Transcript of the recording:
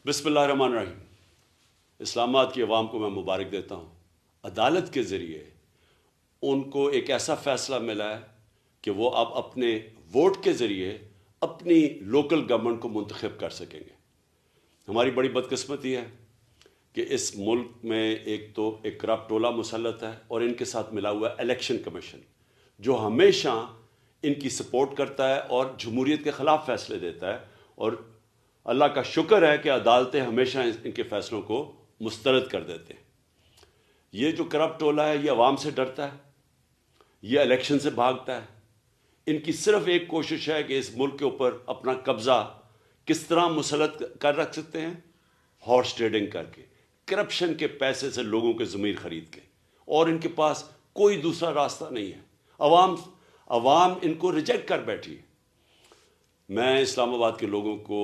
बिस्मिल्लाहिर्रहमानिर्रहीम। इस्लामाबाद की अवाम को मैं मुबारक देता हूँ। अदालत के ज़रिए उनको एक ऐसा फ़ैसला मिला है कि वो अब अपने वोट के ज़रिए अपनी लोकल गवर्नमेंट को मुंतखब कर सकेंगे। हमारी बड़ी बदकिस्मती है कि इस मुल्क में एक तो एक करप्ट टोला मुसल्लत है और इनके साथ मिला हुआ इलेक्शन कमीशन, जो हमेशा इनकी सपोर्ट करता है और जमहूरियत के ख़िलाफ़ फ़ैसले देता है। और अल्लाह का शुक्र है कि अदालतें हमेशा इनके फ़ैसलों को मुस्तरद कर देते हैं। ये जो करप्ट टोला है, ये अवाम से डरता है, ये इलेक्शन से भागता है। इनकी सिर्फ एक कोशिश है कि इस मुल्क के ऊपर अपना कब्ज़ा किस तरह मुसल्लत कर रख सकते हैं, हॉर्स ट्रेडिंग करके, करप्शन के पैसे से लोगों के ज़मीर ख़रीद के, और इनके पास कोई दूसरा रास्ता नहीं है। अवाम इनको रिजेक्ट कर बैठी है। मैं इस्लामाबाद के लोगों को